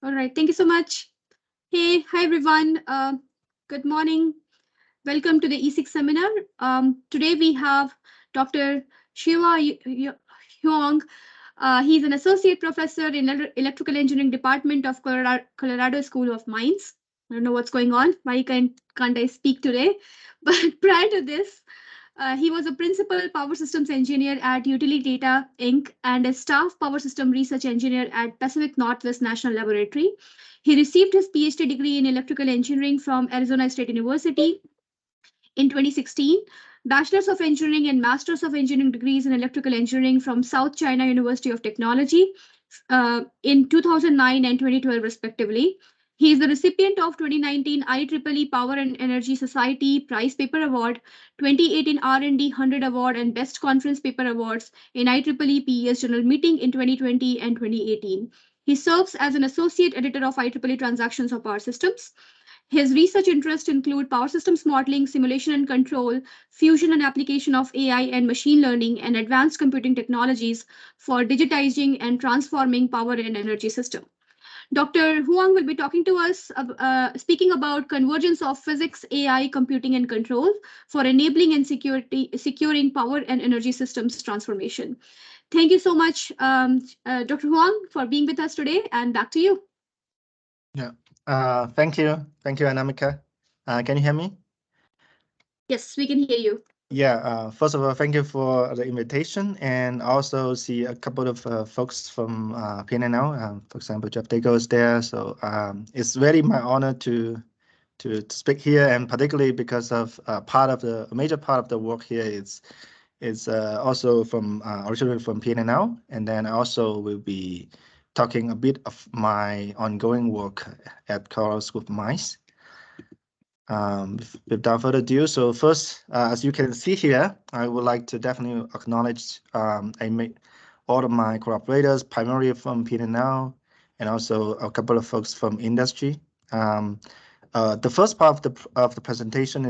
All right, thank you so much. Hey, hi everyone. Good morning. Welcome to the ESIC seminar. Today we have Dr. Huang. He's an associate professor in electrical engineering department of Colorado School of Mines. I don't know what's going on. Why can't I speak today? But prior to this, he was a principal power systems engineer at Utility Data Inc. and a staff power system research engineer at Pacific Northwest National Laboratory. He received his PhD degree in electrical engineering from Arizona State University in 2016, Bachelor's of Engineering and Master's of Engineering degrees in Electrical Engineering from South China University of Technology in 2009 and 2012, respectively. He is the recipient of 2019 IEEE Power and Energy Society Prize Paper Award, 2018 R&D 100 Award, and Best Conference Paper Awards in IEEE PES General Meeting in 2020 and 2018. He serves as an associate editor of IEEE Transactions of Power Systems. His research interests include power systems modeling, simulation and control, fusion and application of AI and machine learning, and advanced computing technologies for digitizing and transforming power and energy system. Dr. Huang will be talking to us, speaking about convergence of physics, AI, computing, and control for enabling and securing power and energy systems transformation. Thank you so much, Dr. Huang, for being with us today, and back to you. Yeah. Thank you. Thank you, Anamika. Can you hear me? Yes, we can hear you. Yeah. First of all, thank you for the invitation, and also see a couple of folks from PNNL. For example, Jeff Dago is there. So it's really my honor to speak here, and particularly because of a major part of the work here is also from originally from PNNL, and then I also will be talking a bit of my ongoing work at Colorado School of Mines. Without further ado, so first, as you can see here, I would like to definitely acknowledge all of my collaborators, primarily from PNNL, and also a couple of folks from industry. The first part of the presentation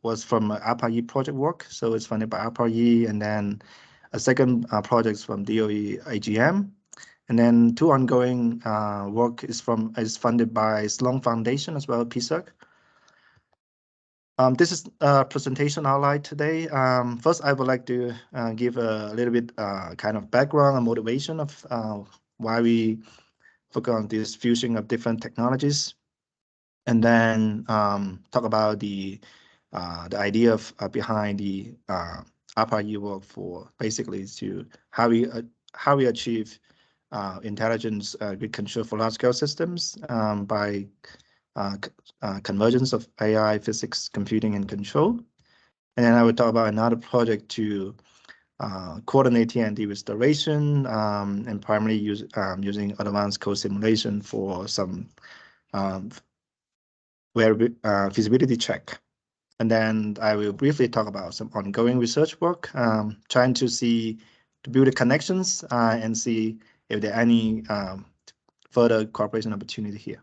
was from ARPA-E project work, so it's funded by ARPA-E, and then a second project from DOE AGM, and then two ongoing work is funded by Sloan Foundation as well as PSEC. This is a presentation outline today. First, I would like to give a little bit kind of background and motivation of why we focus on this fusion of different technologies, and then talk about the idea of behind the ARPA-E work for basically to how we achieve intelligence grid control for large-scale systems by convergence of AI, physics, computing, and control. And then I would talk about another project to coordinate T&D restoration and primarily using advanced code simulation for some feasibility check. And then I will briefly talk about some ongoing research work, trying to build the connections and see if there are any further cooperation opportunity here.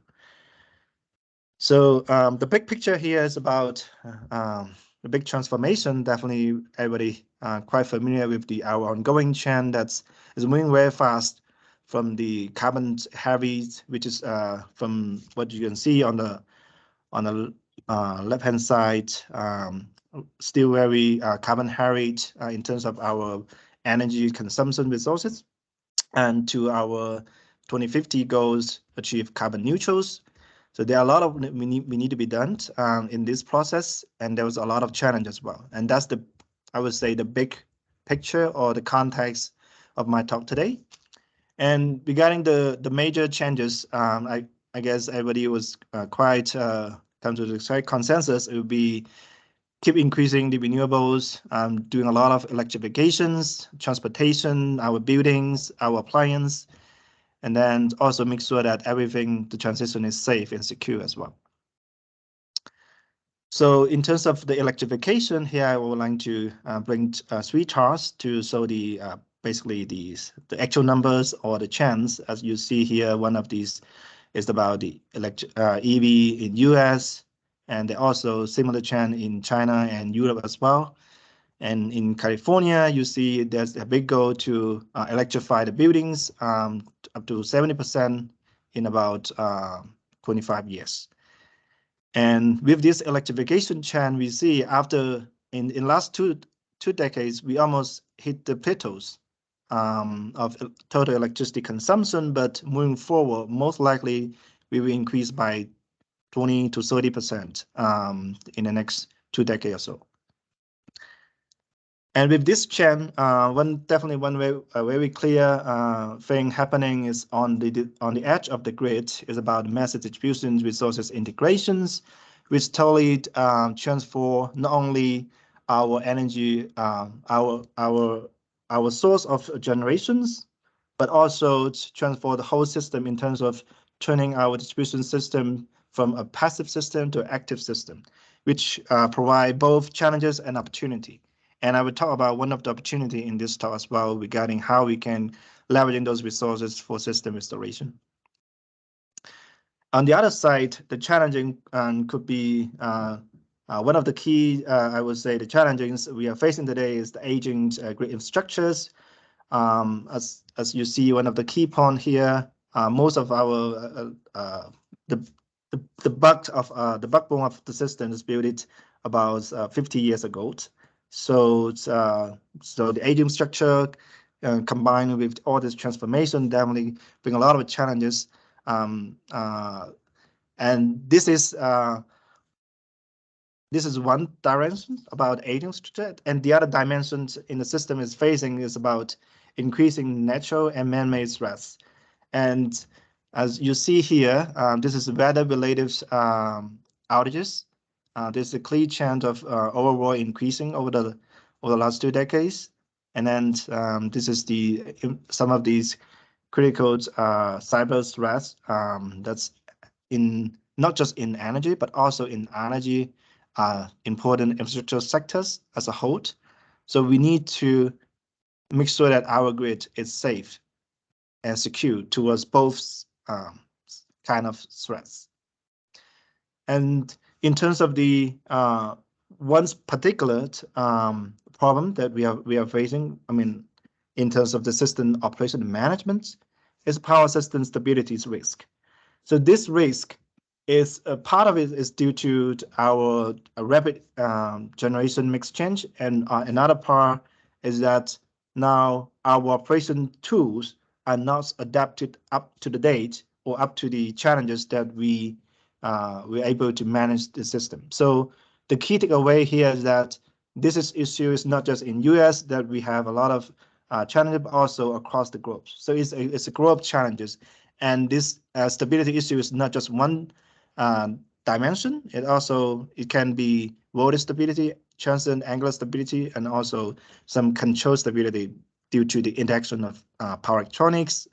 So the big picture here is about the big transformation. Definitely, everybody quite familiar with our ongoing trend is moving very fast from the carbon heavy, which is from what you can see on the left-hand side, still very carbon heavy in terms of our energy consumption resources, and to our 2050 goals, achieve carbon neutrals. So there are a lot of we need to be done in this process, and there was a lot of challenge as well. And that's I would say the big picture or the context of my talk today. And regarding the major changes, I guess everybody was quite come to the consensus. It would be keep increasing the renewables, doing a lot of electrifications, transportation, our buildings, our appliance, and then also make sure that the transition is safe and secure as well. So in terms of the electrification, here I would like to bring three charts to show basically the actual numbers or the chance. As you see here, one of these is about the EV in US, and also similar trend in China and Europe as well. And in California, you see there's a big goal to electrify the buildings up to 70% in about 25 years. And with this electrification trend, we see after in last two decades, we almost hit the plateaus of total electricity consumption. But moving forward, most likely we will increase by 20 to 30% in the next 2 decades or so. And with this trend, definitely one very clear thing happening is on the edge of the grid is about massive distribution resources integrations, which totally transform not only our energy, our source of generations, but also transform the whole system in terms of turning our distribution system from a passive system to an active system, which provide both challenges and opportunity. And I will talk about one of the opportunity in this talk as well regarding how we can leveraging those resources for system restoration. On the other side, the challenging could be one of the key, I would say, the challenges we are facing today is the aging grid infrastructures. As you see, one of the key points here, most of our the backbone of the system is built about 50 years ago. So the aging structure combined with all this transformation definitely bring a lot of challenges. And this is one dimension about aging structure, and the other dimensions in the system is facing is about increasing natural and man-made threats. And as you see here, this is weather-related outages. There's a clear trend of overall increasing over the last 2 decades. And then this is some of these critical cyber threats that's in not just in energy, but also in energy important infrastructure sectors as a whole. So we need to make sure that our grid is safe and secure towards both kind of threats. And in terms of the one particular problem that we are facing, I mean, in terms of the system operation management, is power system stability risk. So this risk is a part of it is due to our rapid generation mix change, and another part is that now our operation tools are not adapted up to the date or up to the challenges that we're able to manage the system. So the key takeaway here is that this issue is not just in US that we have a lot of challenges, but also across the globe. So it's a global challenges, and this stability issue is not just one dimension. It can be voltage stability, transient angular stability, and also some control stability due to the interaction of power electronics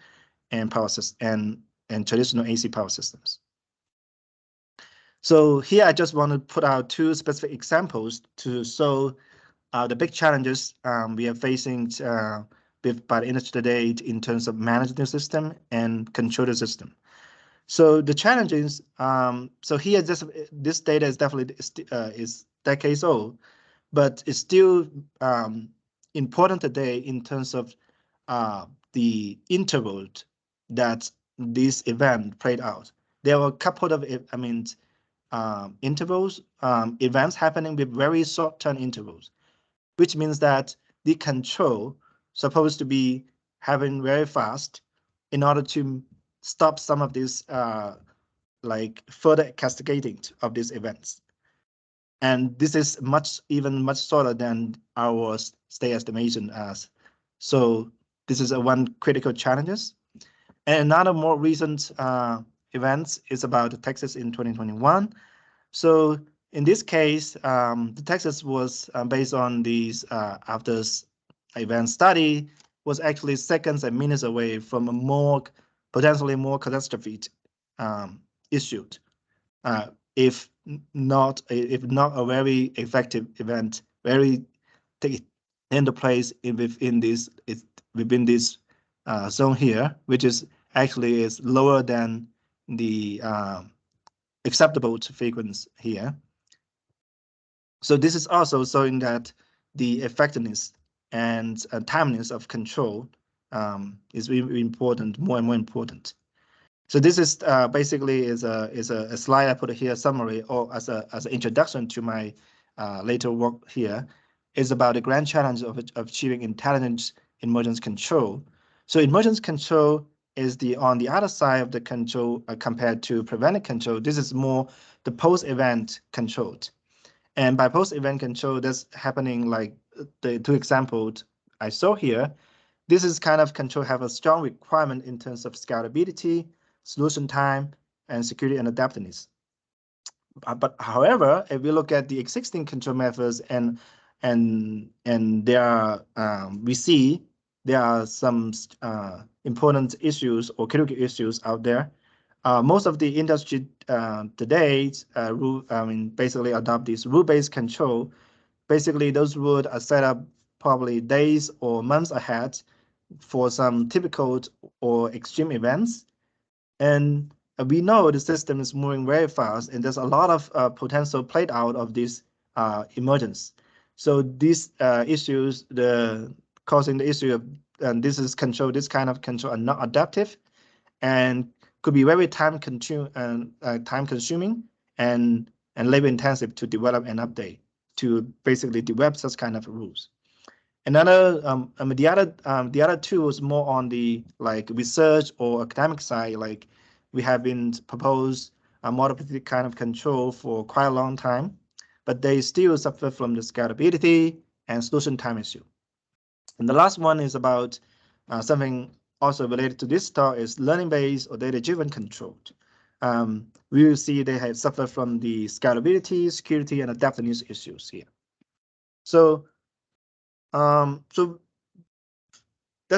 and power system and traditional AC power systems. So here I just want to put out 2 specific examples to show the big challenges we are facing by the industry today in terms of managing the system and control the system. So the challenges, so here this data is definitely is decades old, but it's still important today in terms of the interval that this event played out. There were a couple of, intervals, events happening with very short-term intervals, which means that the control supposed to be having very fast in order to stop some of these like further cascading of these events. And this is even much shorter than our state estimation as. So this is one critical challenges. And another more recent events is about the Texas in 2021. So in this case, the Texas was based on these after event study was actually seconds and minutes away from a potentially more catastrophic issued if not a very effective event, very take into place within this zone here, which is actually is lower than the acceptable frequency here. So this is also showing that the effectiveness and timeliness of control is really important, more and more important. So this is basically is a slide I put here, summary, or as an introduction to my later work here, is about the grand challenge of achieving intelligent emergence control. So emergence control is on the other side of the control compared to preventive control. This is more the post-event controlled. And by post-event control, that's happening like the two examples I saw here. This is kind of control have a strong requirement in terms of scalability, solution time, and security and adaptiveness. But however, if we look at the existing control methods and there are we see there are some important issues or critical issues out there. Most of the industry today basically adopt this rule-based control. Basically, those rules are set up probably days or months ahead for some typical or extreme events. And we know the system is moving very fast, and there's a lot of potential played out of this emergence. So these issues, causing the issue of this kind of control are not adaptive, and could be very time consuming and labor intensive to develop and update to basically develop such kind of rules. Another, the other two is more on the like research or academic side. Like we have been proposed a modernizing kind of control for quite a long time, but they still suffer from the scalability and solution time issue. And the last one is about something also related to this talk is learning-based or data-driven control. We will see they have suffered from the scalability, security, and adaptiveness issues here. So that's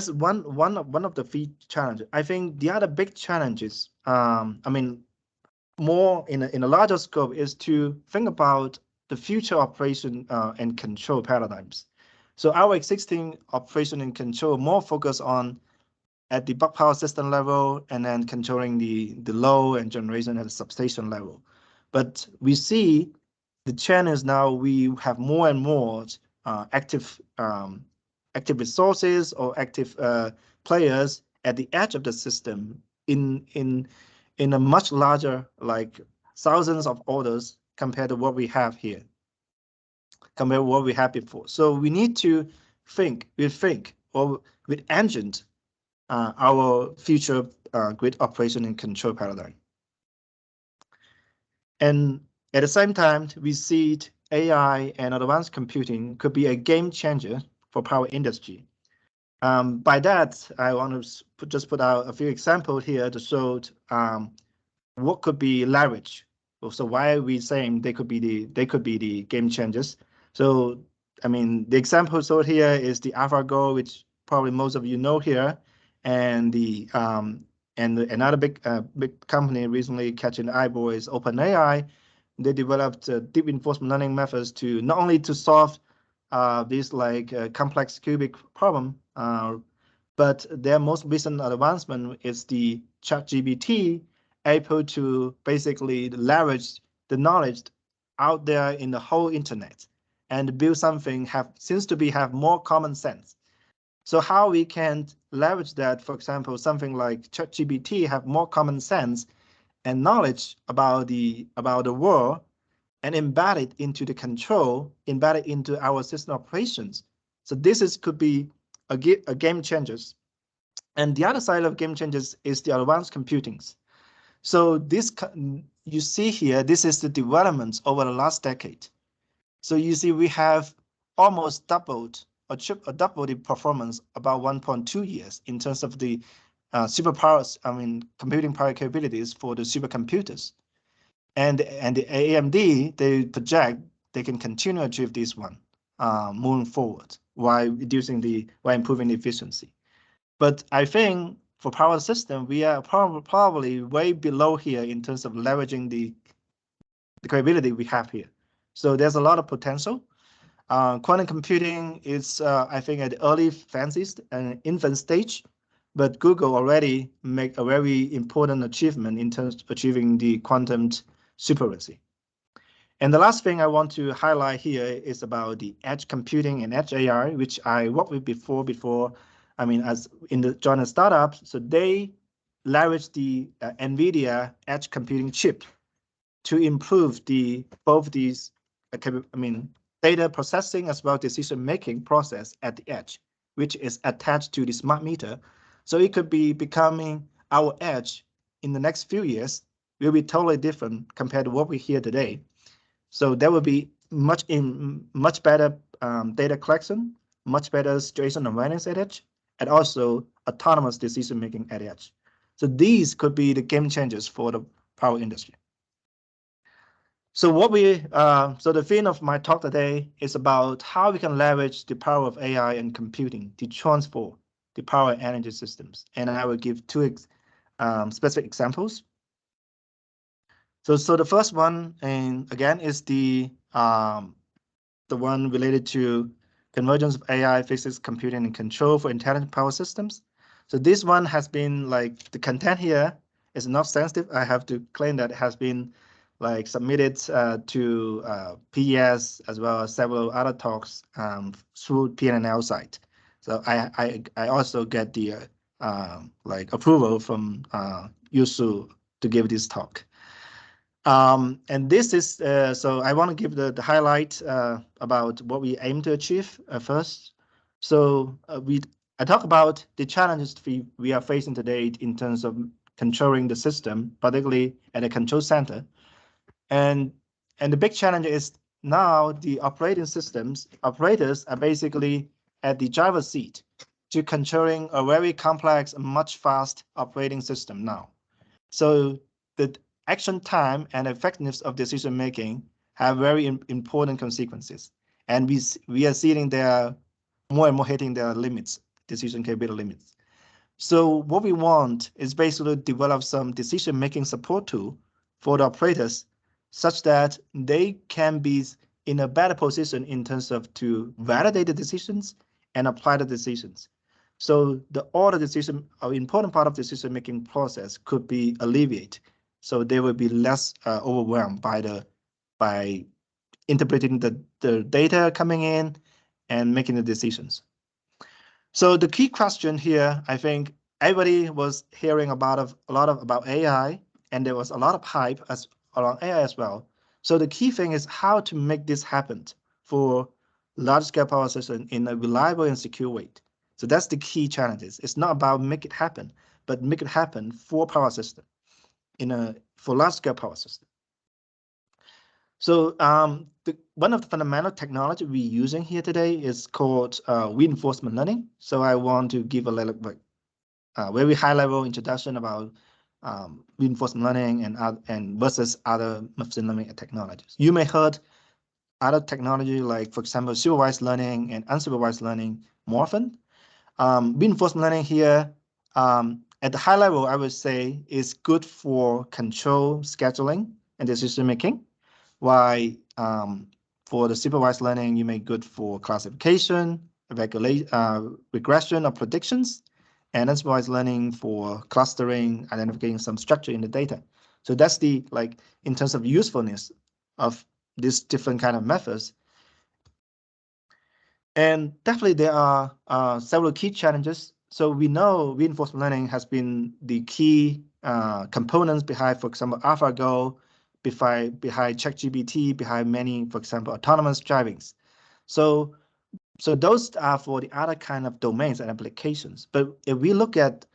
one of the key challenges. I think the other big challenges, more in a larger scope, is to think about the future operation and control paradigms. So our existing operation and control more focus on at the bulk power system level and then controlling the load and generation at the substation level. But we see the trend is now we have more and more active resources or active players at the edge of the system in a much larger, like thousands of orders compared to what we have here, compared to what we had before. So we need to rethink or with engine our future grid operation and control paradigm. And at the same time, we see AI and advanced computing could be a game changer for power industry. By that, I want to just put out a few examples here to show what could be leverage. So why are we saying they could be the game changers? So I mean, the example shown here is the AlphaGo, which probably most of you know here, and another big company recently catching the eye is OpenAI. They developed deep reinforcement learning methods to not only to solve this complex cubic problem, but their most recent advancement is the ChatGPT, able to basically leverage the knowledge out there in the whole internet and build something seems to have more common sense. So how we can leverage that, for example, something like ChatGPT have more common sense and knowledge about the world, and embed it into the control, embed it into our system operations. So this could be a game changers. And the other side of game changers is the advanced computings. So this you see here, this is the developments over the last decade. So you see we have almost doubled or doubled the performance about 1.2 years in terms of the superpowers, computing power capabilities for the supercomputers. And the AMD, they project they can continue to achieve this one moving forward while improving the efficiency. But I think for power system, we are probably way below here in terms of leveraging the capability we have here. So there's a lot of potential. Quantum computing is, I think, at the early fancies and infant stage, but Google already made a very important achievement in terms of achieving the quantum supremacy. And the last thing I want to highlight here is about the edge computing and edge AI, which I worked with before, as in the joining startups. So they leverage the NVIDIA edge computing chip to improve both these data processing as well as decision making process at the edge, which is attached to the smart meter. So it could be becoming our edge in the next few years will be totally different compared to what we hear today. So there will be much better data collection, much better situation awareness at edge, and also autonomous decision making at edge. So these could be the game changers for the power industry. So the theme of my talk today is about how we can leverage the power of AI and computing to transform the power energy systems. And I will give two specific examples. So the first one, and again, is the one related to convergence of AI, physics, computing, and control for intelligent power systems. So this one has been like the content here is not sensitive. I have to claim that it has been like submitted to PES as well as several other talks through PNL site. So I also get the like approval from Yusu to give this talk. And this is, so I want to give the highlight about what we aim to achieve first. So I talk about the challenges we are facing today in terms of controlling the system, particularly at the control center. And the big challenge is now the operating systems, operators are basically at the driver's seat to controlling a very complex and much fast operating system now. So the action time and effectiveness of decision making have very important consequences. And we are seeing there more and more hitting their limits, decision capability limits. So what we want is basically develop some decision making support tool for the operators such that they can be in a better position in terms of to validate the decisions and apply the decisions. So all the decision, an important part of the decision making process could be alleviated. So they will be less overwhelmed by interpreting the data coming in and making the decisions. So the key question here, I think everybody was hearing about a lot about AI, and there was a lot of hype around AI as well. So the key thing is how to make this happen for large-scale power system in a reliable and secure way. So that's the key challenges. It's not about make it happen, but make it happen for power system for large-scale power system. So one of the fundamental technology we're using here today is called reinforcement learning. So I want to give a little bit very high-level introduction about reinforcement learning and versus other machine learning technologies. You may heard other technology like, for example, supervised learning and unsupervised learning more often. Reinforcement learning here, at the high level, I would say is good for control, scheduling, and decision making. Why for the supervised learning, you may good for classification, regression or predictions, and unsupervised learning for clustering, identifying some structure in the data. So that's the in terms of usefulness of these different kind of methods. And definitely there are several key challenges. So we know reinforcement learning has been the key components behind, for example, AlphaGo, behind ChatGPT, behind many, for example, autonomous drivings. So those are for the other kind of domains and applications. But if we look at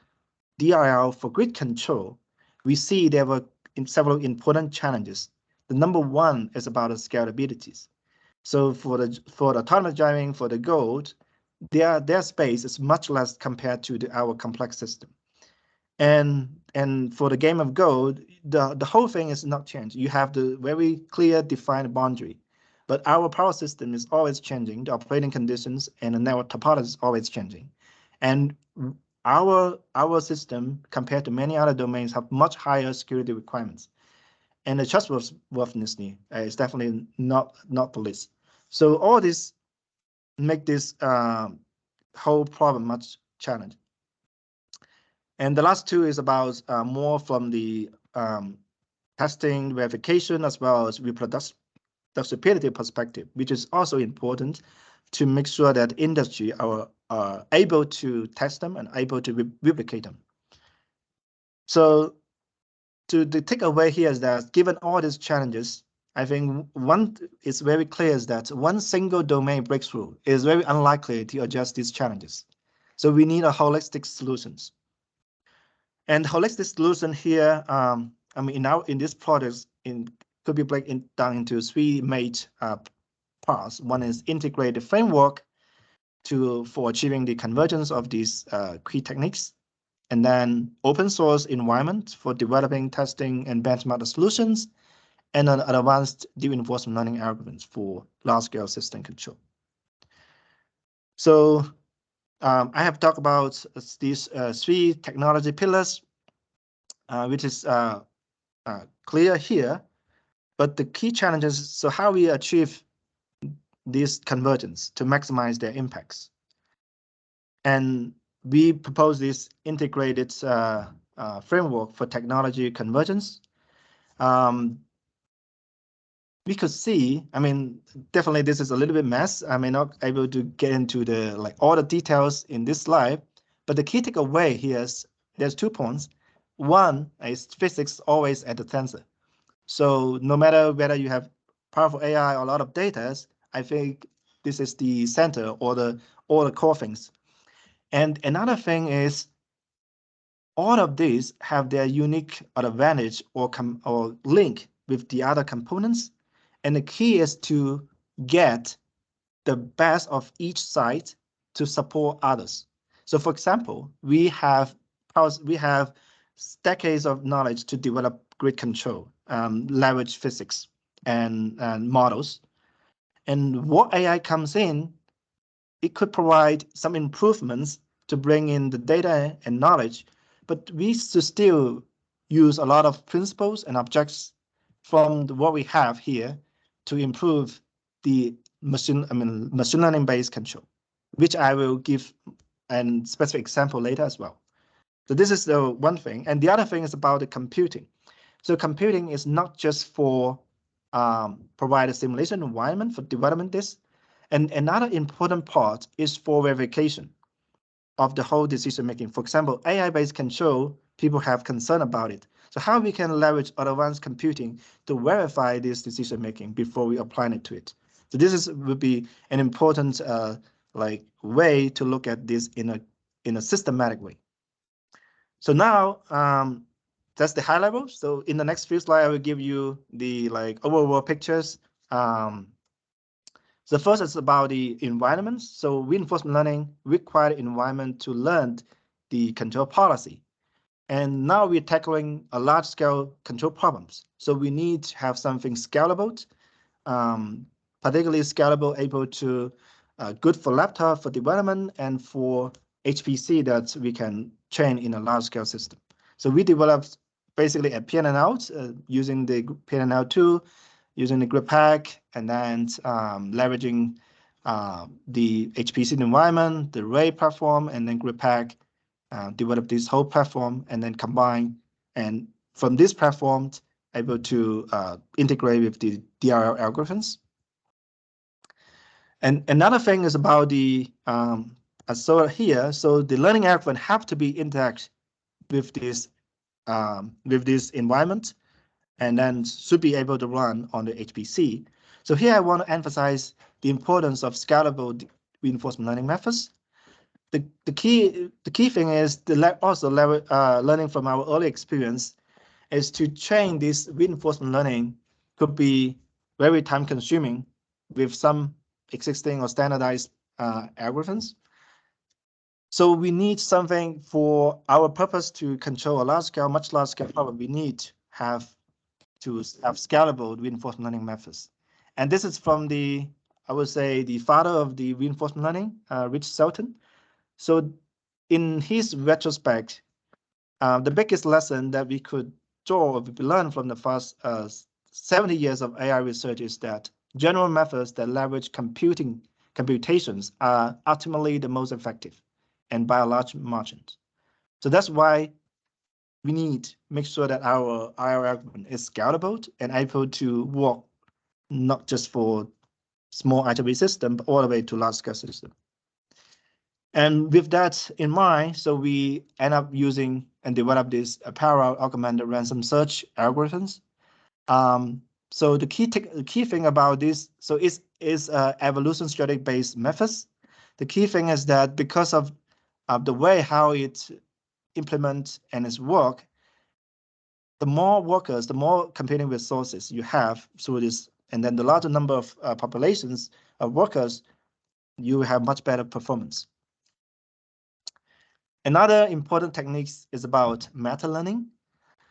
DRL for grid control, we see there were several important challenges. The number one is about the scalabilities. So for the autonomous driving, for the gold, their space is much less compared to our complex system. And for the game of Go, the whole thing is not changed. You have the very clear defined boundary, but our power system is always changing. The operating conditions and the network topology is always changing, and our system compared to many other domains have much higher security requirements, and the trustworthiness is definitely not the least. So all this make this whole problem much challenging. And the last two is about more from the testing, verification, as well as reproducibility perspective, which is also important to make sure that industry are able to test them and able to replicate them. So the takeaway here is that given all these challenges, I think one is very clear is that one single domain breakthrough is very unlikely to address these challenges. So we need a holistic solutions. And holistic solution here, I mean, in this project, could be broken down into three major parts. One is integrated framework for achieving the convergence of these key techniques, and then open source environment for developing, testing, and benchmark solutions, and an advanced reinforcement learning algorithms for large-scale system control. So I have talked about these three technology pillars, which is clear here. But the key challenges, so how we achieve this convergence to maximize their impacts. And we propose this integrated framework for technology convergence. We could see, I mean, definitely this is a little bit mess. I may not able to get into the all the details in this slide, but the key takeaway here is there's 2 points. One is physics always at the center. So no matter whether you have powerful AI or a lot of data, I think this is the center or the core things. And another thing is all of these have their unique advantage or link with the other components. And the key is to get the best of each side to support others. So for example, we have decades of knowledge to develop grid control, leverage physics and models. And what AI comes in, it could provide some improvements to bring in the data and knowledge, but we should still use a lot of principles and objects from what we have here to improve the machine learning based control, which I will give a specific example later as well. So this is the one thing. And the other thing is about the computing. So computing is not just for provide a simulation environment for development this. And another important part is for verification of the whole decision making. For example, AI-based control, people have concern about it. So how we can leverage advanced computing to verify this decision making before we apply it to it. So this would be an important way to look at this in a systematic way. So now that's the high level. So in the next few slides, I will give you the overall pictures. The first is about the environment. So reinforcement learning requires environment to learn the control policy. And now we're tackling a large-scale control problems. So we need to have something scalable, particularly scalable, able to good for laptop for development and for HPC that we can train in a large-scale system. So we developed basically a PN&Out using the PN&Out tool, using the grid pack, and then leveraging the HPC environment, the Ray platform, and then grid pack, develop this whole platform, and then combine. And from this platform, able to integrate with the DRL algorithms. And another thing is about the so here, so the learning algorithm have to be interact with this environment, and then should be able to run on the HPC. So here I want to emphasize the importance of scalable reinforcement learning methods. The key thing is learning from our early experience is to train this reinforcement learning could be very time consuming with some existing or standardized algorithms. So we need something for our purpose to control a much large scale problem. We need to have scalable reinforcement learning methods. And this is from I would say, the father of the reinforcement learning, Rich Shelton. So in his retrospect, the biggest lesson that we could learn from the first 70 years of AI research is that general methods that leverage computations are ultimately the most effective and by a large margin. So that's why we need to make sure that our algorithm is scalable and able to work not just for small ITB system, but all the way to large scale system. And with that in mind, so we end up using and develop this parallel augmented random search algorithms. So the key thing about this, so is evolution strategy based methods. The key thing is that because of the way how it implements and its work, the more workers, the more computing resources you have through this, and then the larger number of populations of workers, you have much better performance. Another important technique is about meta-learning.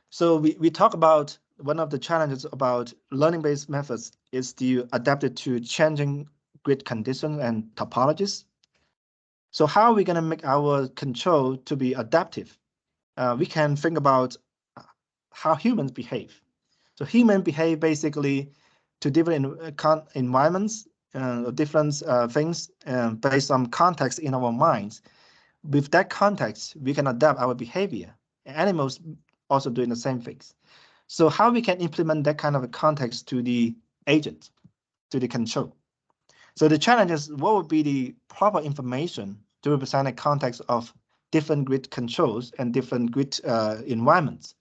So we talk about one of the challenges about learning-based methods is to adapt it to changing grid conditions and topologies. So how are we going to make our control to be adaptive? We can think about how humans behave. So humans behave basically to different environments, different things based on context in our minds. With that context, we can adapt our behavior. Animals also doing the same things. So how we can implement that kind of a context to the agent, to the control. So the challenge is what would be the proper information to represent the context of different grid controls and different grid environments.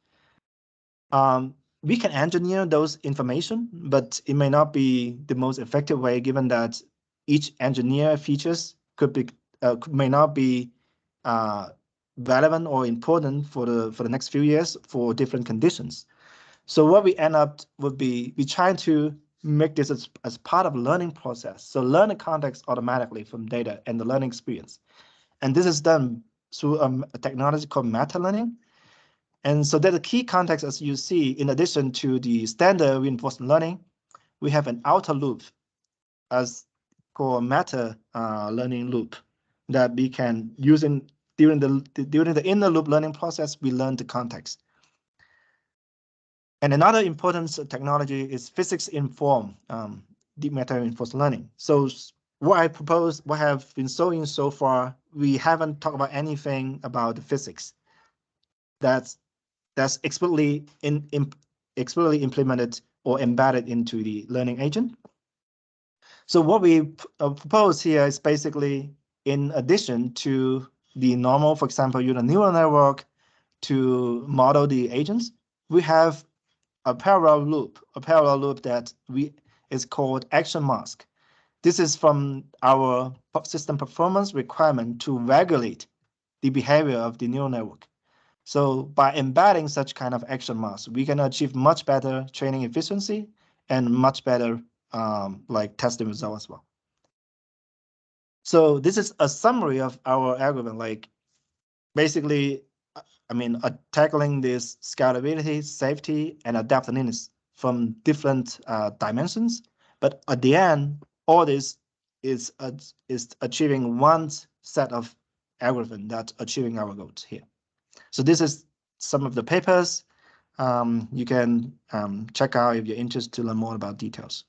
We can engineer those information, but it may not be the most effective way given that each engineer features may not be relevant or important for the next few years for different conditions. So what we end up would be we try to make this as part of the learning process. So learn the context automatically from data and the learning experience. And this is done through a technology called meta-learning. And so that the key context, as you see, in addition to the standard reinforcement learning, we have an outer loop as called meta learning loop that we can use during the inner loop learning process. We learn the context. And another important technology is physics-informed deep meta reinforcement learning. So what I propose, what I have been showing so far, we haven't talked about anything about the physics that's explicitly implemented or embedded into the learning agent. So what we propose here is basically, in addition to the normal, for example, use a neural network to model the agents, we have a parallel loop that is called action mask. This is from our system performance requirement to regulate the behavior of the neural network. So by embedding such kind of action mask, we can achieve much better training efficiency and much better like testing results as well. So this is a summary of our algorithm, like basically, tackling this scalability, safety, and adaptiveness from different dimensions. But at the end, all this is achieving one set of algorithm that's achieving our goals here. So this is some of the papers you can check out if you're interested to learn more about details.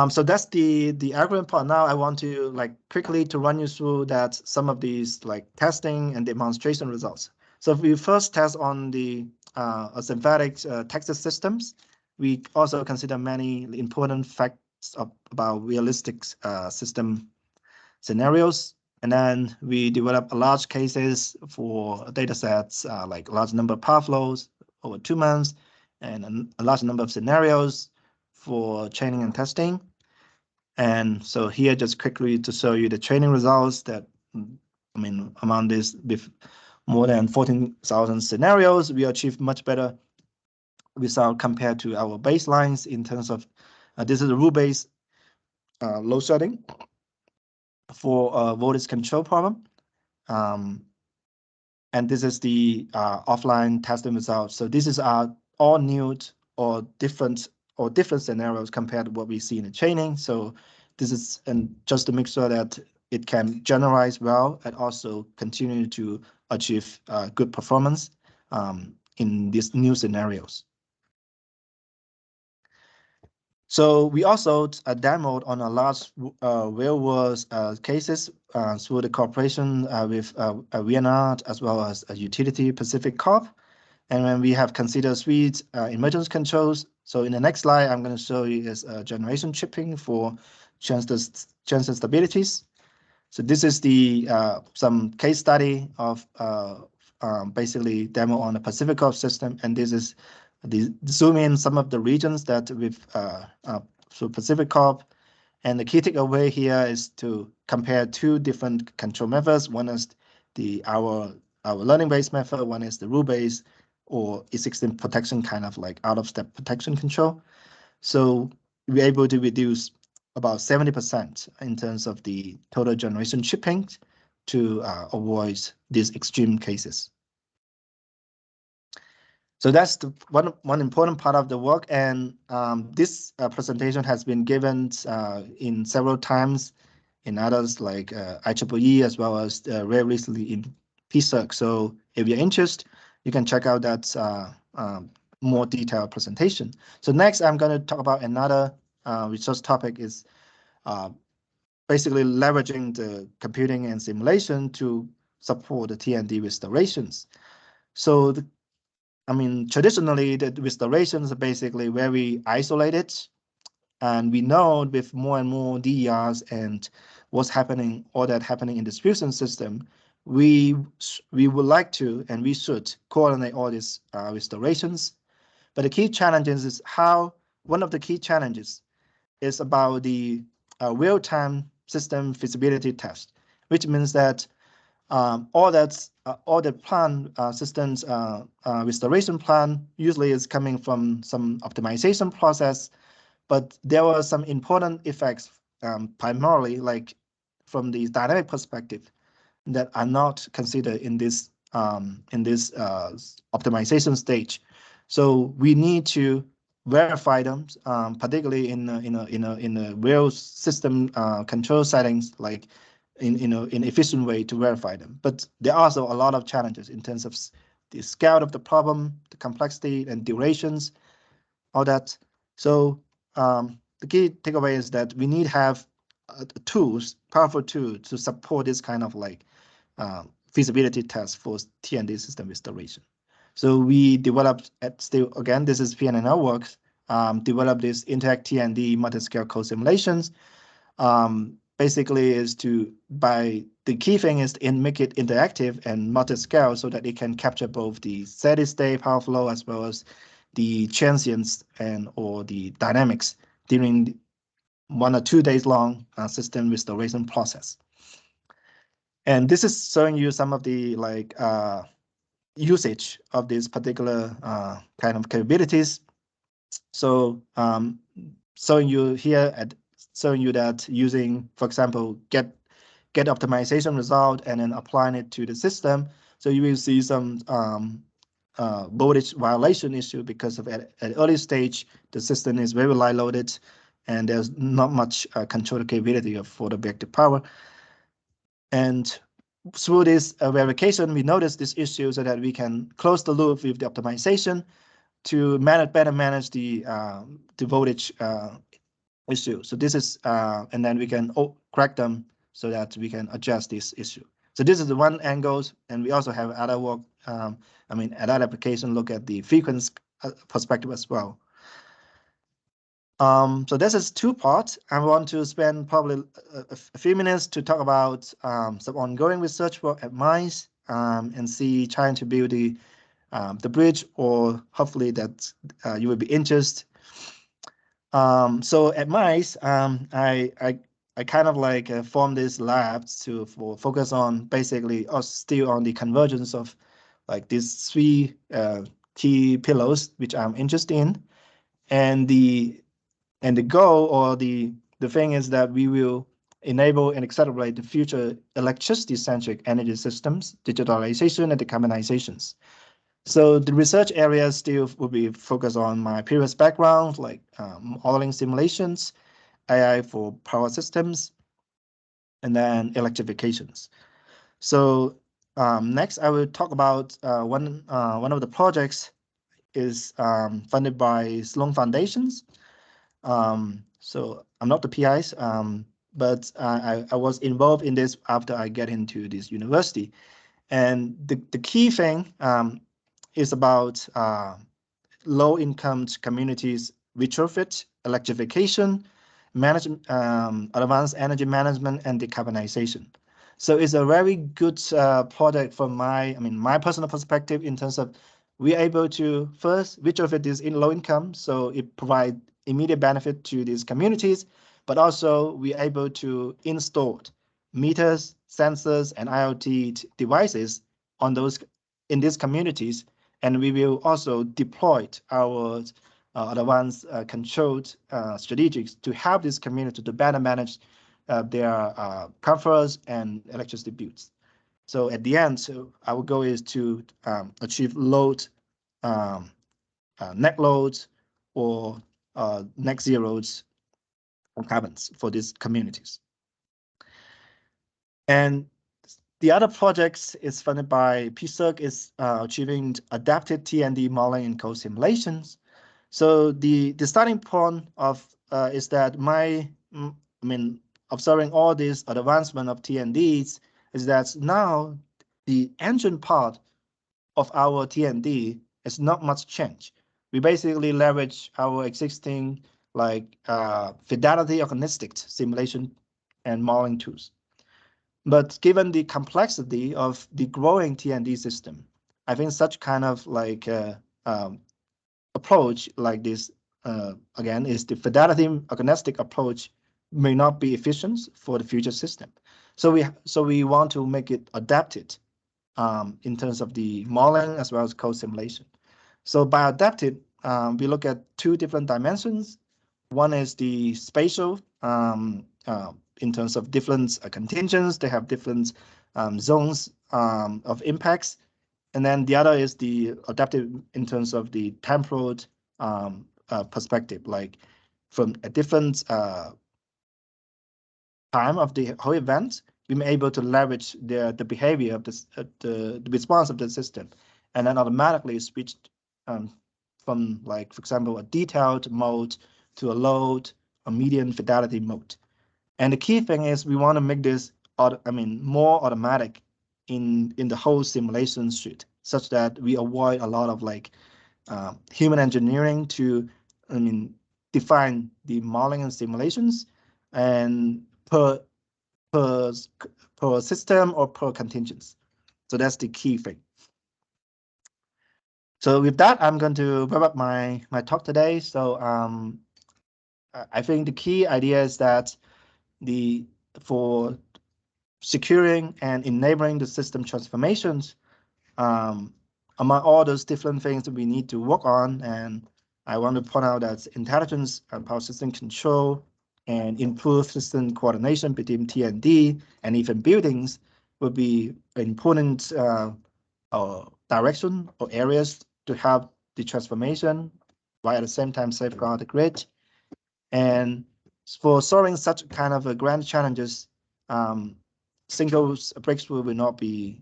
So that's the algorithm part. Now I want to quickly to run you through that some of these testing and demonstration results. So if we first test on the synthetic text systems, we also consider many important facts about realistic system scenarios. And then we develop large cases for data sets, like a large number of path flows over 2 months, and a large number of scenarios for training and testing. And so here, just quickly to show you the training results that, among this, with more than 14,000 scenarios, we achieve much better result compared to our baselines in terms of, this is a rule-based load setting for a voltage control problem. And this is the offline testing results. So this is all new or different scenarios compared to what we see in the training. So this is just to make sure that it can generalize well and also continue to achieve good performance in these new scenarios. So we also demoed on a large real-world cases through the cooperation with VNR as well as a utility Pacific Corp. And when we have considered 3 emergence controls. So in the next slide, I'm going to show you is generation tripping for transient stabilities. So this is the some case study of basically demo on the Pacific Corp system, and this is the zoom in some of the regions that we've so Pacific Corp. And the key takeaway here is to compare two different control methods. One is our learning-based method. One is the rule-based or E16 protection, kind of like out-of-step protection control. So we're able to reduce about 70% in terms of the total generation chipping to avoid these extreme cases. So that's the one important part of the work, and this presentation has been given in several times in others like IEEE, as well as very recently in ESIC. So if you're interested, you can check out that more detailed presentation. So next, I'm going to talk about another research topic is basically leveraging the computing and simulation to support the T&D restorations. So traditionally, the restorations are basically very isolated, and we know with more and more DERs and what's happening, all that happening in the distribution system, we would like to and we should coordinate all these restorations. But the key challenges is one of the key challenges is about the real-time system feasibility test, which means that all the plan systems restoration plan usually is coming from some optimization process, but there were some important effects primarily like from the dynamic perspective that are not considered in this optimization stage. So we need to verify them, particularly in a real system control settings, like in efficient way to verify them. But there are also a lot of challenges in terms of the scale of the problem, the complexity and durations, all that. So the key takeaway is that we need to have powerful tools to support this kind of like feasibility test for T&D system restoration. So we developed again, this is PNNL works, developed this Interact T&D multi-scale code simulations. Basically is the key thing is to make it interactive and multi-scale so that it can capture both the steady state power flow as well as the transients or the dynamics during 1 or 2 days long system restoration process. And this is showing you some of the usage of this particular kind of capabilities. So showing you that using, for example, get optimization result and then applying it to the system. So you will see some voltage violation issue because of at early stage, the system is very light loaded and there's not much control capability for the reactive power. And through this verification, we noticed this issue so that we can close the loop with the optimization to better manage the voltage issue. So this is, and then we can correct them so that we can adjust this issue. So this is the one angle, and we also have other work, other application look at the frequency perspective as well. So this is two parts. I want to spend probably a few minutes to talk about some ongoing research work at MICE and trying to build the bridge, or hopefully that you will be interested. So at MICE, I kind of like formed this lab to focus on basically still on the convergence of like these three key pillars which I'm interested in, and the goal or the thing is that we will enable and accelerate the future electricity-centric energy systems, digitalization and decarbonizations. So the research areas still will be focused on my previous background, like modeling simulations, AI for power systems, and then electrifications. So next, I will talk about one of the projects is funded by Sloan Foundations. So I'm not the PIs, but I was involved in this after I get into this university. And the key thing is about low-income communities retrofit, electrification, advanced energy management, and decarbonization. So it's a very good project from my personal perspective in terms of we're able to first retrofit this in low income, so it provides immediate benefit to these communities, but also we're able to install meters, sensors, and IoT devices on those in these communities, and we will also deploy our advanced controlled strategies to help this community to better manage their conference and electricity bills. So at the end, so our goal is to achieve load, net loads or net zeros on carbons for these communities. And the other projects is funded by PSERC is achieving adapted T&D modeling and code simulations. So the starting point of is that observing all this advancement of T&Ds is that now the engine part of our T&D is not much change. We basically leverage our existing fidelity agnostic simulation and modeling tools. But given the complexity of the growing T&D system, I think such kind of approach like this, again, is the fidelity agnostic approach may not be efficient for the future system. So we want to make it adapted in terms of the modeling as well as code simulation. So by adapted, we look at two different dimensions. One is the spatial in terms of different contingents. They have different zones of impacts. And then the other is the adaptive in terms of the temporal perspective, like from a different time of the whole event, we may able to leverage the behavior of this, the response of the system, and then automatically switch from, like, for example, a detailed mode to a low or medium fidelity mode. And the key thing is we want to make this more automatic in the whole simulation suite, such that we avoid a lot of human engineering to define the modeling and simulations and per system or per contingents. So that's the key thing. So with that, I'm going to wrap up my talk today. So I think the key idea is that for securing and enabling the system transformations, among all those different things that we need to work on, and I want to point out that intelligence and power system control and improved system coordination between T&D and even buildings will be important direction or areas to help the transformation, while at the same time safeguard the grid. And for solving such kind of grand challenges, single breakthrough will not be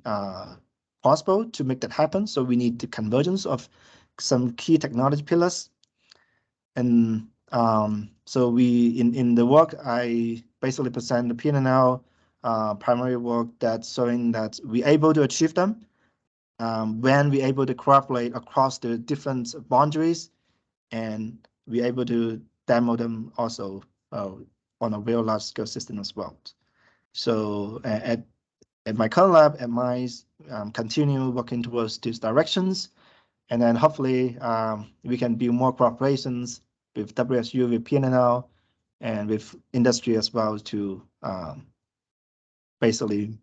possible to make that happen. So we need the convergence of some key technology pillars. And so we in the work, I basically present the P&L primary work that's showing that we're able to achieve them when we're able to cooperate across the different boundaries, and we're able to demo them also on a real large scale system as well. So at my current lab, at MICE, continue working towards these directions, and then hopefully we can build more cooperations with WSU, with PNNL, and with industry as well to basically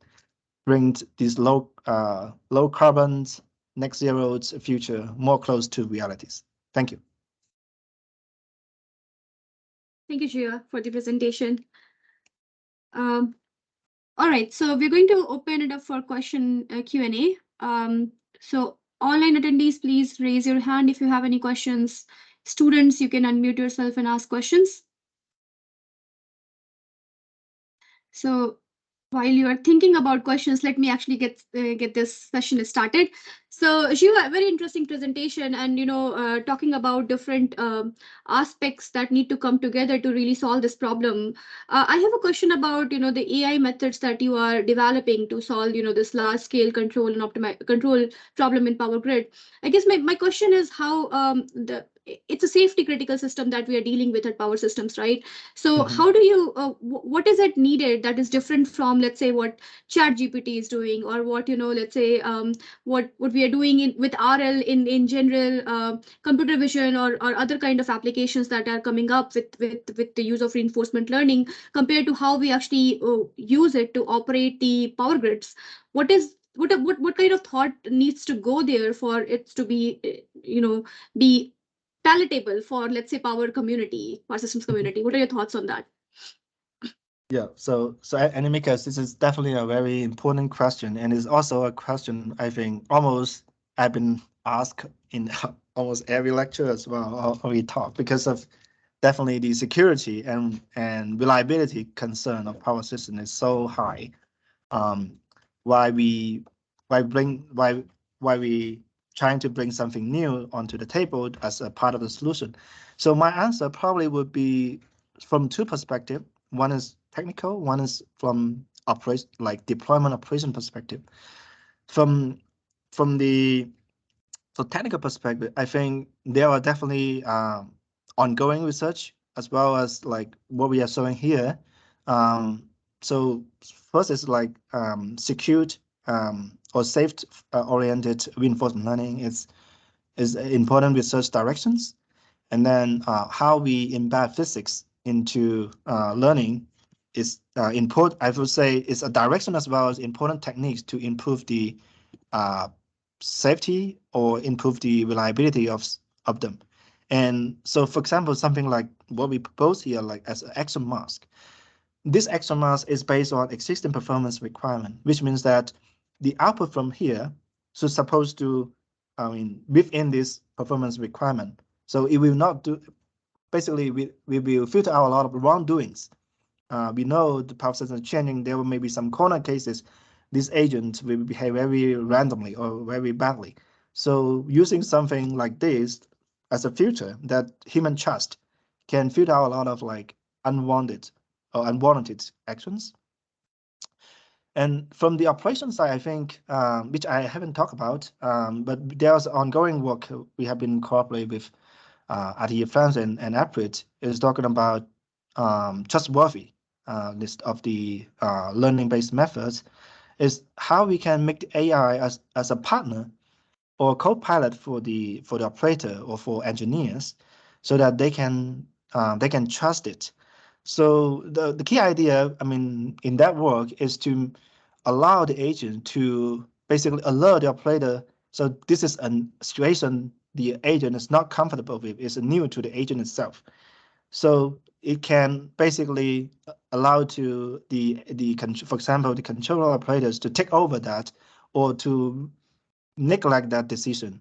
bring these low carbon, net zero future more close to realities. Thank you. Thank you, Jia, for the presentation. All right, so we're going to open it up for question Q&A. So online attendees, please raise your hand if you have any questions. Students, you can unmute yourself and ask questions. So while you are thinking about questions, let me actually get this session started. So Shiva, a very interesting presentation, and talking about different aspects that need to come together to really solve this problem. I have a question about the AI methods that you are developing to solve this large scale control and control problem in power grid. I guess my question is how it's a safety critical system that we are dealing with at power systems, right? So how do you what is it needed that is different from, let's say, what chat gpt is doing, or what, let's say, what we are doing with rl in general, computer vision, or other kind of applications that are coming up with the use of reinforcement learning, compared to how we actually use it to operate the power grids? What kind of thought needs to go there for it to be be palatable for, let's say, power systems community? What are your thoughts on that? Yeah, so Animika, this is definitely a very important question, and it's also a question I think almost I've been asked in almost every lecture as well, or we talk, because of definitely the security and reliability concern of power system is so high. Um, why we why we trying to bring something new onto the table as a part of the solution. So my answer probably would be from two perspectives. One is technical, one is from operation, like deployment operation perspective. From from the technical perspective, I think there are definitely ongoing research as well as like what we are showing here. So first is like secured or safe oriented reinforcement learning is important research directions, and then how we embed physics into learning is important. I would say it's a direction as well as important techniques to improve the uh, safety or improve the reliability of them. And so, for example, something like what we propose here, like as an action mask. This action mask is based on existing performance requirement, which means that the output from here should supposed to, I mean, within this performance requirement. So it will not do, basically, we will filter out a lot of wrongdoings. We know the power system is changing. There may be some corner cases. This agent will behave very randomly or very badly. So using something like this as a filter that human trust can filter out a lot of like unwanted or unwarranted actions. And from the operation side, I think, which I haven't talked about, but there's ongoing work we have been cooperating with RTE France and Apprit is talking about trustworthy list of the learning-based methods is how we can make the AI as a partner or co-pilot for the operator or for engineers, so that they can trust it. So the key idea, I mean, in that work is to allow the agent to basically alert the operator. So this is a situation the agent is not comfortable with, is new to the agent itself. So it can basically allow to for example, the controller operators to take over that or to neglect that decision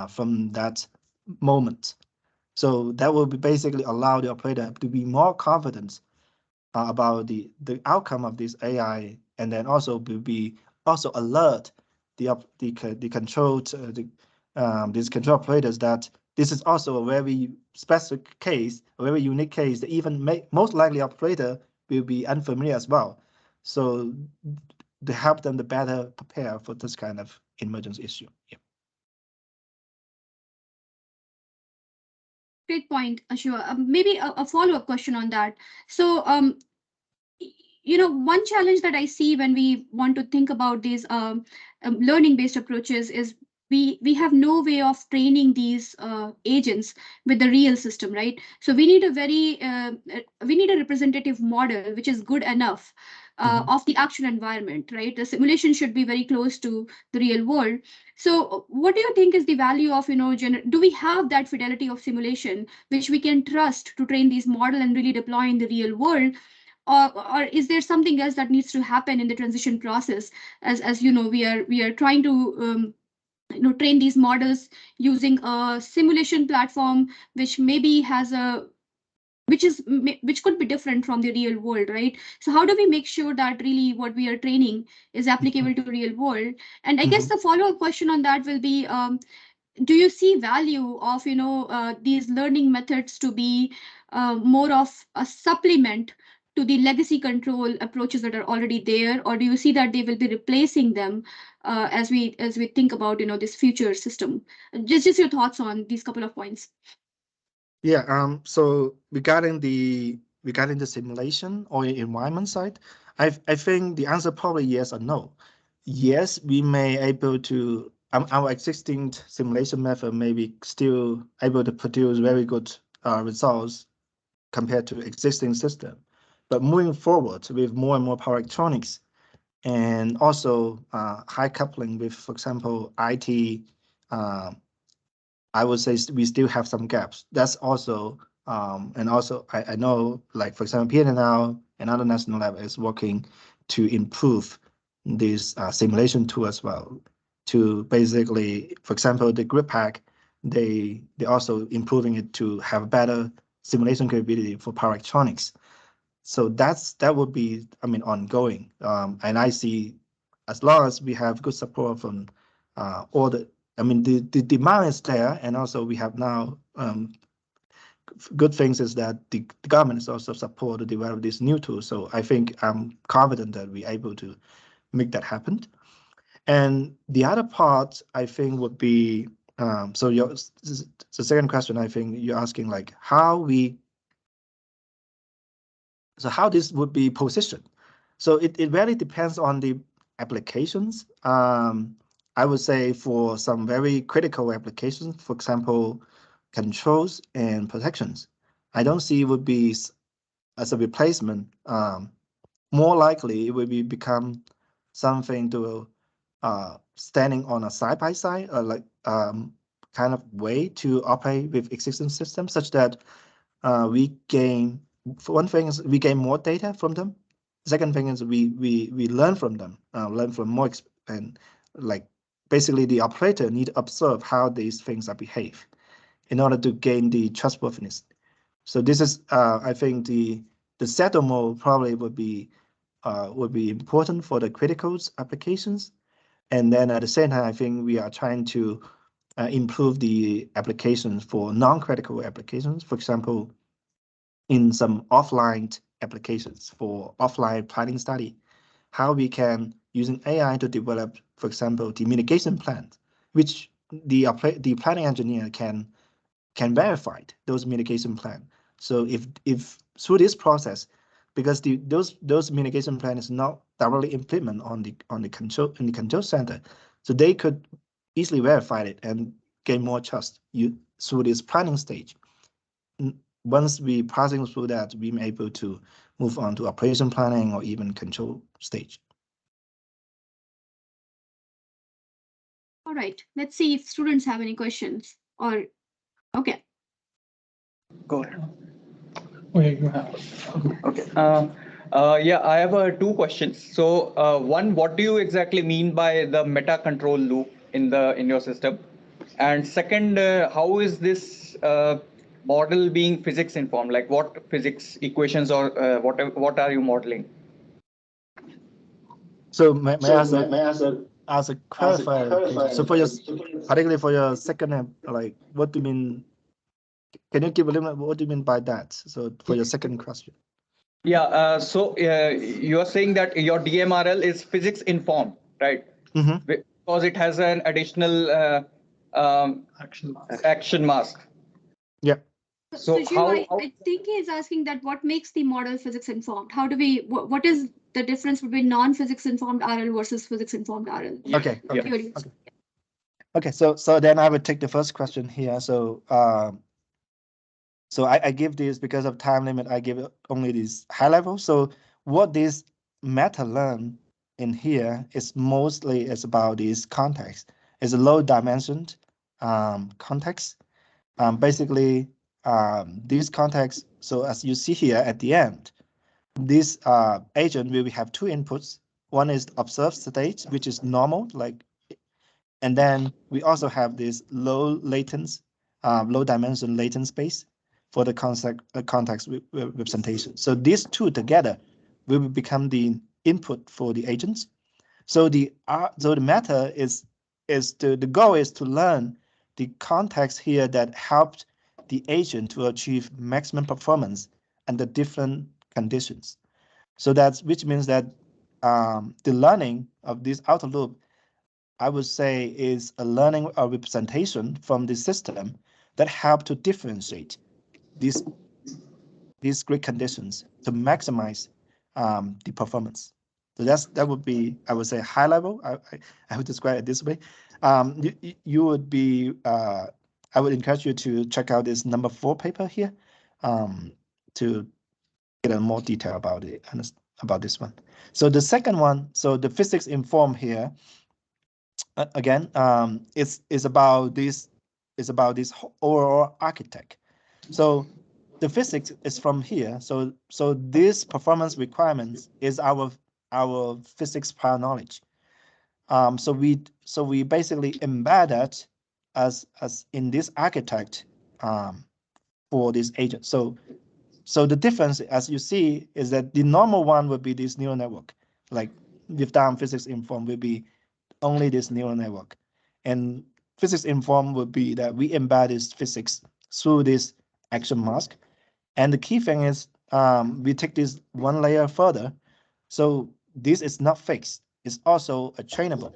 from that moment. So that will be basically allow the operator to be more confident about the outcome of this AI, and then also will be also alert the control these control operators that this is also a very specific case, a very unique case that even most likely operator will be unfamiliar as well. So to help them to better prepare for this kind of emergency issue. Yeah. Great point, Ashua. Maybe a follow-up question on that. So, one challenge that I see when we want to think about these learning-based approaches is we have no way of training these agents with the real system, right? So we need a representative model which is good enough of the actual environment, right? The simulation should be very close to the real world. So what do you think is the value of, do we have that fidelity of simulation which we can trust to train these model and really deploy in the real world? Or is there something else that needs to happen in the transition process, as we are trying to train these models using a simulation platform which maybe has a which could be different from the real world, right? So how do we make sure that really what we are training is applicable to real world? And I guess the follow-up question on that will be, do you see value of these learning methods to be more of a supplement to the legacy control approaches that are already there, or do you see that they will be replacing them as we think about this future system? Just your thoughts on these couple of points. Yeah. So regarding the simulation or environment side, I think the answer probably yes or no. Yes, we may able to our existing simulation method may be still able to produce very good results compared to existing system. But moving forward with more and more power electronics and also high coupling with, for example, IT, I would say we still have some gaps. That's also, and also I know, like, for example, PNNL and other national lab is working to improve this simulation tool as well. To basically, for example, the grid pack, they also improving it to have better simulation capability for power electronics. So that would be, I mean, ongoing. And I see as long as we have good support from all the, I mean, the demand is there, and also we have now good things is that the government is also support to develop this new tool. So I think I'm confident that we're able to make that happen. And the other part I think would be, so the second question, I think you're asking like how this would be positioned. So it really depends on the applications. I would say for some very critical applications, for example, controls and protections, I don't see it would be as a replacement. More likely, it will become something to standing on a side by side, like kind of way to operate with existing systems, such that we gain. For one thing is we gain more data from them. Second thing is we learn from them, learn from more and like basically the operator need to observe how these things are behave in order to gain the trustworthiness. So this is I think the settle mode probably would be important for the critical applications. And then at the same time, I think we are trying to improve the applications for non-critical applications. For example, in some offline applications for offline planning study, how we can using AI to develop, for example, the mitigation plan, which the planning engineer can verify those mitigation plan. So if through this process, because those mitigation plan is not directly implement on the control center, so they could easily verify it and gain more trust through this planning stage. Once we passing through that, we may able to move on to operation planning or even control stage. All right, let's see if students have any questions or, okay. Go ahead. Okay, you have. Okay. Yeah, I have two questions. So one, what do you exactly mean by the meta control loop in your system? And second, how is this model being physics informed? Like what physics equations or what are you modeling? So may I ask a clarification? So for your, particularly for your second, like, what do you mean? Can you give a little? What do you mean by that? So for your second question. Yeah. So you are saying that your DMRL is physics informed, right? Mm-hmm. Because it has an additional action mask. Yeah. So I think he's asking that what makes the model physics informed? How do we, what is the difference between non-physics informed RL versus physics informed RL? Okay. Okay. So then I would take the first question here. So so I give this because of time limit. I give only this high level. So what this meta learn in here is mostly is about this context. It's a low dimensioned context. Basically, this context. So as you see here at the end, this agent will have two inputs. One is observed state, which is normal, like, and then we also have this low latency, low dimension latent space for the context representation. So these two together will become the input for the agents. So the meta is the goal is to learn the context here that helped the agent to achieve maximum performance under different conditions. So that's which means that the learning of this outer loop, I would say, is a learning or representation from the system that help to differentiate these grid conditions to maximize the performance. So that would be, I would say, high level. I would describe it this way. You would be, I would encourage you to check out this number 4 paper here to get a more detail about it, about this one. So the second one, so the physics informed here, again, it's about this overall architect. So the physics is from here. So this performance requirements is our physics prior knowledge. So we basically embed that as in this architect for this agent. So the difference, as you see, is that the normal one would be this neural network, like with down physics informed will be only this neural network, and physics informed would be that we embed this physics through this action mask. And the key thing is we take this one layer further. So this is not fixed. It's also a trainable.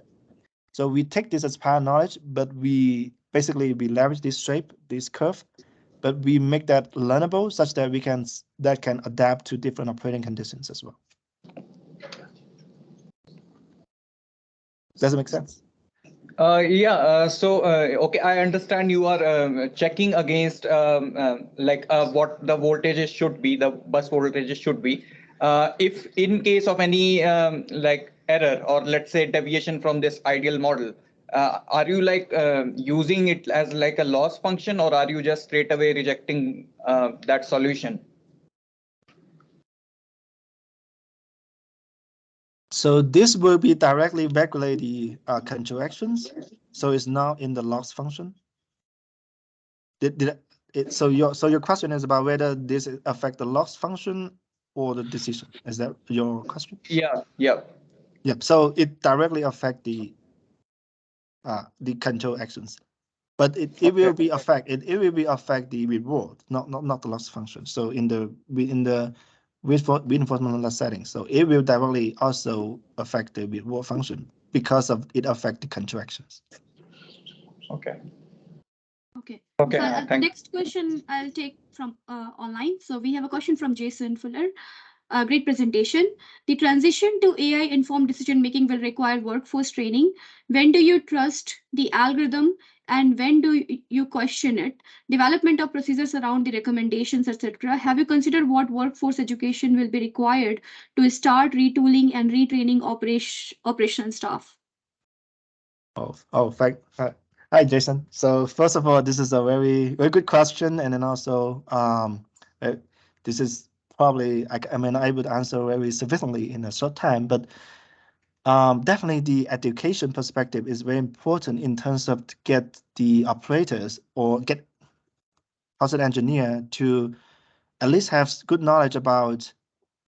So we take this as prior knowledge, but we leverage this shape, this curve, but we make that learnable such that that can adapt to different operating conditions as well. Does it make sense? Okay, I understand you are checking against what the voltages should be, the bus voltages should be. If in case of any error or let's say deviation from this ideal model, are you using it as like a loss function, or are you just straight away rejecting that solution? So this will be directly regulate the control actions. So it's not in the loss function. So your question is about whether this affect the loss function or the decision. Is that your question? Yeah. Yep. So it directly affect the control actions, but it will be affect the reward, not the loss function. So in the reinforcement setting, so it will directly also affect the reward function because of it affect the control actions. Okay. Okay. Okay. So the next question I'll take from online. So we have a question from Jason Fuller. Great presentation. The transition to AI-informed decision-making will require workforce training. When do you trust the algorithm and when do you question it? Development of procedures around the recommendations, etc. Have you considered what workforce education will be required to start retooling and retraining operational staff? Hi, Jason. So first of all, this is a very good question, and then also this is probably I would answer very sufficiently in a short time, but definitely the education perspective is very important in terms of to get the operators or get process engineer to at least have good knowledge about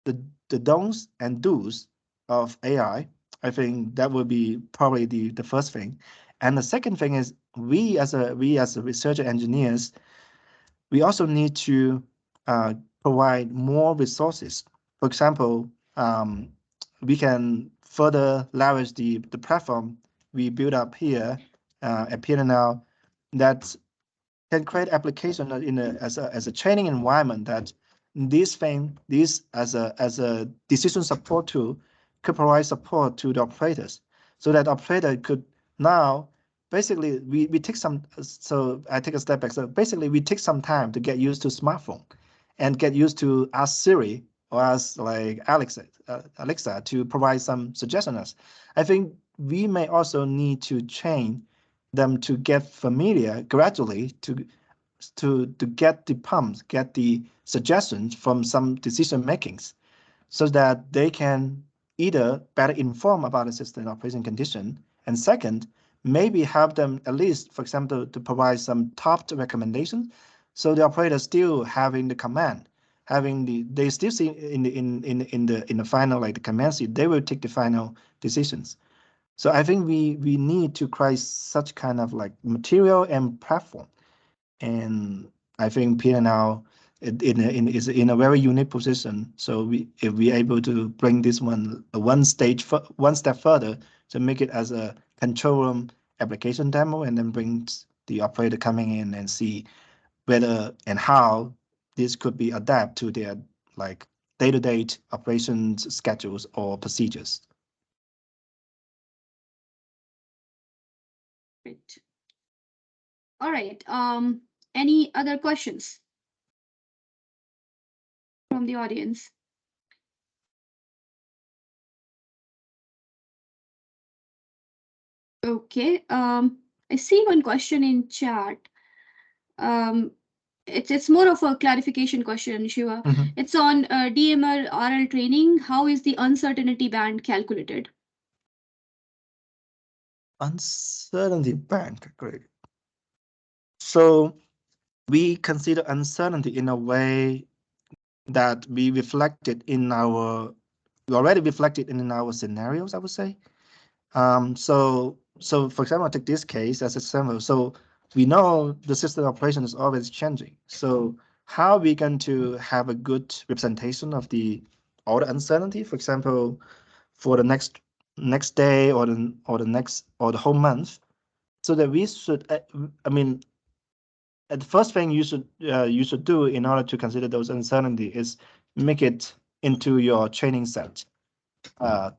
the don'ts and do's of AI. I think that would be probably the first thing. And the second thing is we as a researcher engineers, we also need to provide more resources. For example, we can further leverage the platform we build up here at PNL that can create application as a training environment that this as a decision support tool could provide support to the operators, so that operator could now basically we take some. So I take a step back. So basically we take some time to get used to smartphone, and get used to ask Siri or ask like Alexa to provide some suggestions. I think we may also need to train them to get familiar gradually to get the prompts, get the suggestions from some decision makings, so that they can either better inform about the system operation condition, and second, maybe help them at least, for example, to provide some top recommendations, so the operator still having the command, they still see in the final, like the command sheet, they will take the final decisions. So I think we need to create such kind of like material and platform. And I think PNL is in a very unique position. So if we able to bring this one step further to make it as a control room application demo, and then bring the operator coming in and see whether and how this could be adapted to their like day-to-day operations schedules or procedures. Great. All right. Any other questions from the audience? Okay. I see one question in chat. It's more of a clarification question, Shiva. It's on DML RL training. How is the uncertainty band calculated? Uncertainty band, great. So we consider uncertainty in a way that we already reflected in our scenarios, I would say. So for example, take this case as an example. So we know the system operation is always changing. So how are we going to have a good representation of all the uncertainty, for example, for the next day or the whole month, so that we should, I mean, the first thing you should do in order to consider those uncertainty is make it into your training set,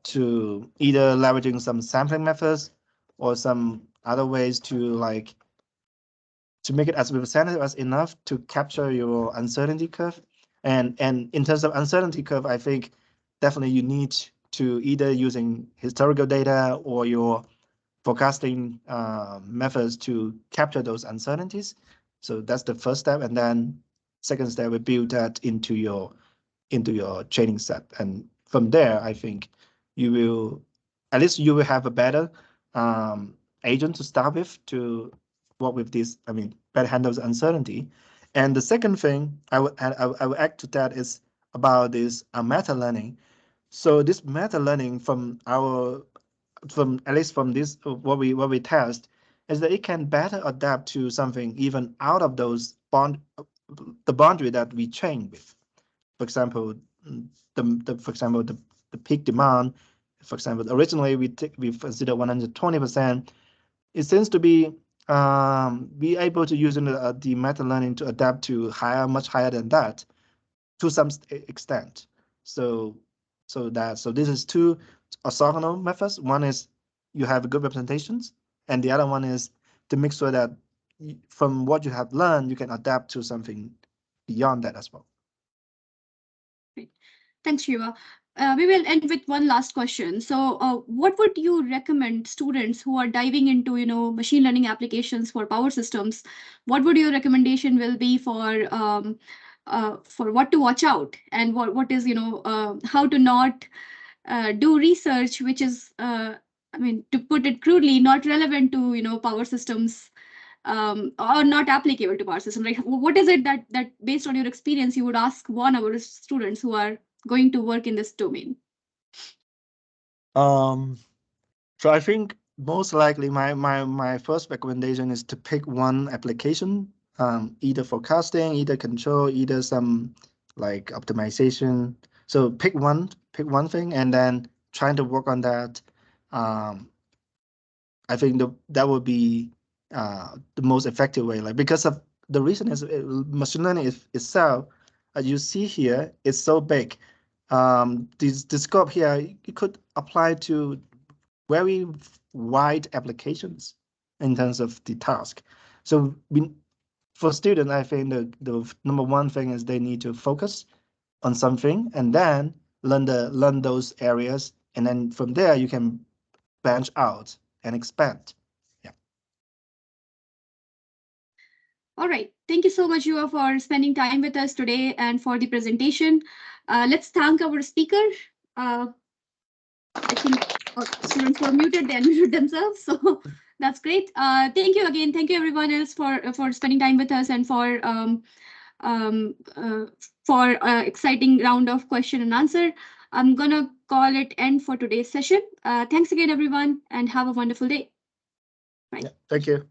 to either leveraging some sampling methods or some other ways to make it as representative as enough to capture your uncertainty curve. And in terms of uncertainty curve, I think definitely you need to either using historical data or your forecasting methods to capture those uncertainties. So that's the first step, and then second step, we build that into your training set, and from there, I think you will have a better agent to start with to work with this. I mean, better handles uncertainty. And the second thing I would add to that is about this meta learning. So this meta learning from at least from this what we test is that it can better adapt to something even out of those the boundary that we train with. For example, the peak demand. For example, originally we consider 120%. It seems to be able to use the meta learning to adapt to much higher than that, to some extent. So this is two orthogonal methods. One is you have good representations, and the other one is to make sure that from what you have learned, you can adapt to something beyond that as well. Great. Thanks, Shiva. We will end with one last question. So what would you recommend students who are diving into, machine learning applications for power systems? What would your recommendation will be for what to watch out, and what is, how to not do research, which is, to put it crudely, not relevant to, power systems, or not applicable to power systems? Like, what is it that based on your experience, you would ask one of our students who are going to work in this domain? So I think most likely my first recommendation is to pick one application, either forecasting, either control, either some like optimization. So pick one thing and then trying to work on that. I think that would be the most effective way. Like, because of the reason is machine learning itself, as you see here, is so big. The scope here, you could apply to very wide applications in terms of the task. So for students, I think the number one thing is they need to focus on something and then learn those areas, and then from there you can branch out and expand. Yeah. All right. Thank you so much, Yuva, for spending time with us today and for the presentation. Let's thank our speaker. I think students were muted, they unmuted themselves, so that's great. Thank you again. Thank you everyone else for spending time with us and for exciting round of question and answer. I'm gonna call it end for today's session. Thanks again, everyone, and have a wonderful day. Bye. Yeah, thank you.